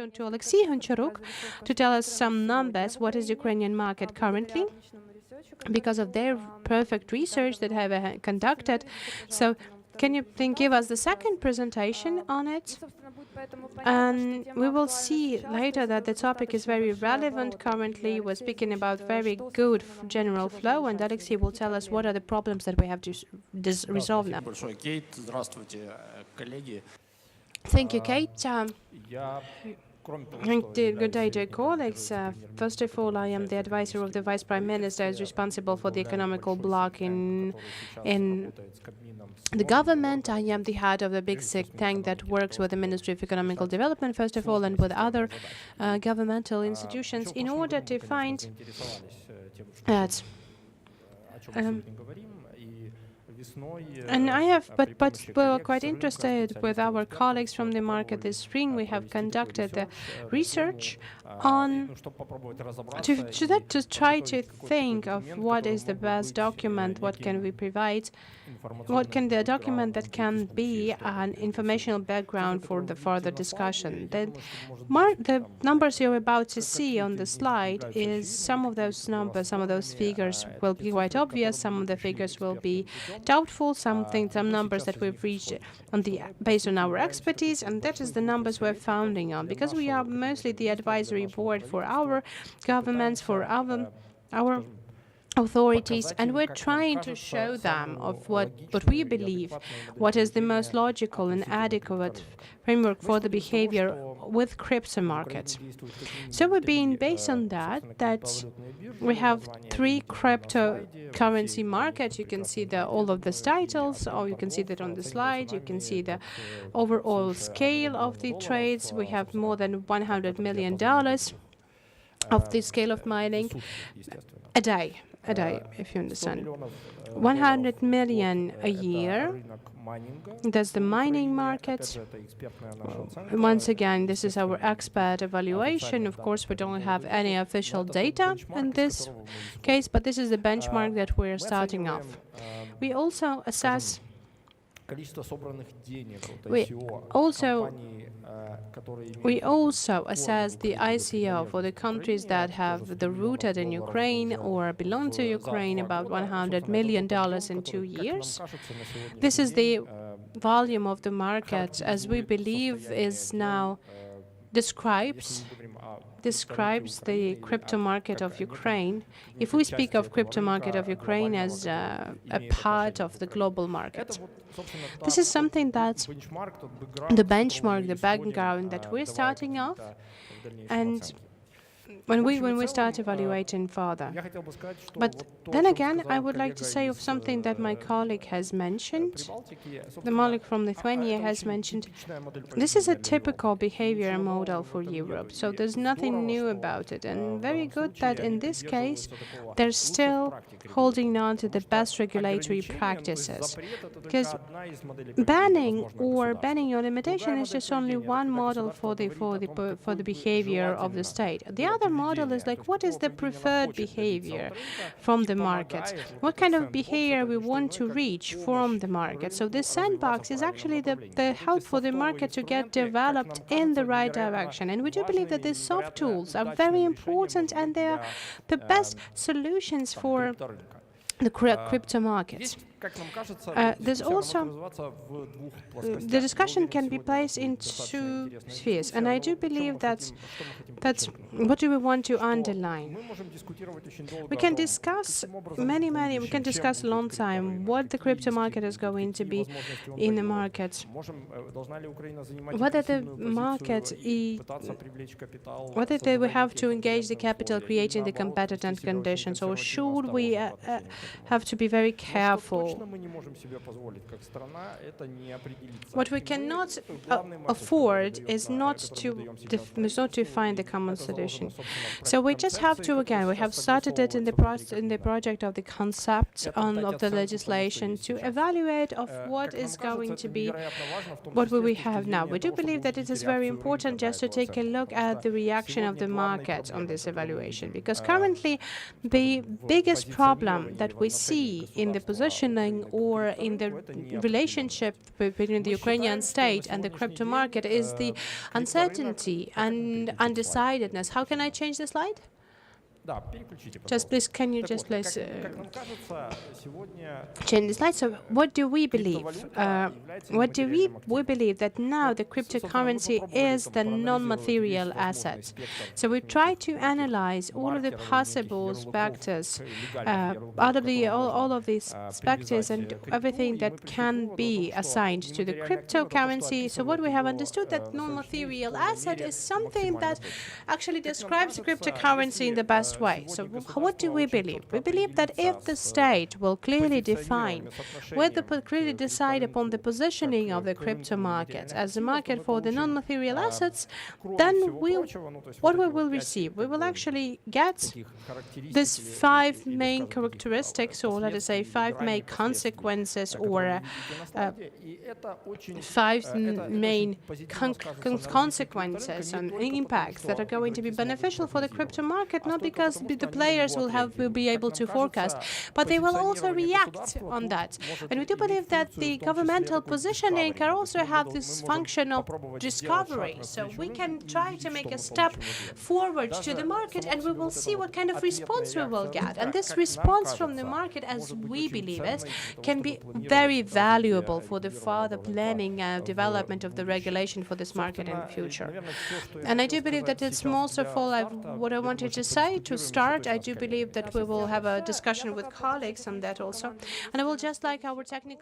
To Olexiy Goncharuk to tell us some numbers, what is Ukrainian market currently, because of their perfect research that have conducted. So can you then give us the second presentation on it? And we will see later that the topic is very relevant currently. We're speaking about very good general flow, and Olexiy will tell us what are the problems that we have to resolve now. Thank you, Kate. Good day, dear colleagues. First of all, I am the advisor of the Vice Prime Minister, is responsible for the economical bloc in the government. I am the head of the big think tank that works with the Ministry of Economical Development, first of all, and with other governmental institutions in order to find that. And but we're quite interested with our colleagues from the market this spring. We have conducted the research on to try to think of what is the best document, what can we provide, what can the document that can be an informational background for the further discussion. The numbers you're about to see on the slide is some of those numbers, some of those figures will be quite obvious, some of the figures will be doubtful, some numbers that we've reached based on our expertise, and that is the numbers we're founding on, because we are mostly the advisory board for our governments, for our authorities, and we're trying to show them of what we believe, what is the most logical and adequate framework for the behavior with crypto markets. So we're being based on that we have 3 cryptocurrency markets. You can see all of these titles, or you can see that on the slide. You can see the overall scale of the trades. We have more than $100 million of the scale of mining a day, if you understand. 100 million a year. That's the mining market. Once again, this is our expert evaluation. Of course, we don't have any official data in this case, but this is the benchmark that we're starting off. We also assess We also assess the ICO for the countries that have the rooted in Ukraine or belong to Ukraine, about $100 million in 2 years. This is the volume of the market, as we believe is now describes the crypto market of Ukraine, if we speak of crypto market of Ukraine as a part of the global market. This is something that the benchmark, the background that we're starting off, and when we start evaluating further. But then again, I would like to say of something that my colleague has mentioned, the colleague from Lithuania has mentioned. This is a typical behavior model for Europe, so there's nothing new about it. And very good that in this case, they're still holding on to the best regulatory practices. Because banning or limitation is just only one model for the behavior of the state. The other model is like, what is the preferred behavior from the market? What kind of behavior we want to reach from the market? So this sandbox is actually the help for the market to get developed in the right direction. And we do believe that these soft tools are very important, and they are the best solutions for the crypto markets. There's also the discussion can be placed in 2 spheres, and I do believe that what do we want to underline? We can discuss we can discuss a long time what the crypto market is going to be in the market, whether we have to engage the capital creating the competitive conditions, or should we have to be very careful. What we cannot afford is not to find a common solution. So we just have to, again, we have started it in the project of the concept of the legislation to evaluate of what is going to be, what will we have now. We do believe that it is very important just to take a look at the reaction of the market on this evaluation, because currently the biggest problem that we see in the positioning ceiling or in the relationship between the Ukrainian state and the crypto market is the uncertainty and undecidedness. How can I change the slide? Just please, can you just please change the slide? So what do we believe? What do we believe that now the cryptocurrency is the non-material asset. So we try to analyze all of the possible specters, out of the all of these specters and everything that can be assigned to the cryptocurrency. So what we have understood that non-material asset is something that actually describes cryptocurrency in the best way. So what do we believe? We believe that if the state will clearly define, clearly decide upon the positioning of the crypto market as a market for the non-material assets, then what we will receive? We will actually get these 5 main characteristics, or let us say 5 main consequences, or 5 main consequences and impacts that are going to be beneficial for the crypto market, not because the players will be able to forecast, but they will also react on that. And we do believe that the governmental positioning can also have this function of discovery. So we can try to make a step forward to the market, and we will see what kind of response we will get. And this response from the market, as we believe it, can be very valuable for the further planning and development of the regulation for this market in the future. And I do believe that it's most of all what I wanted to say to start. I do believe that we will have a discussion with colleagues on that also. And I will just like our technical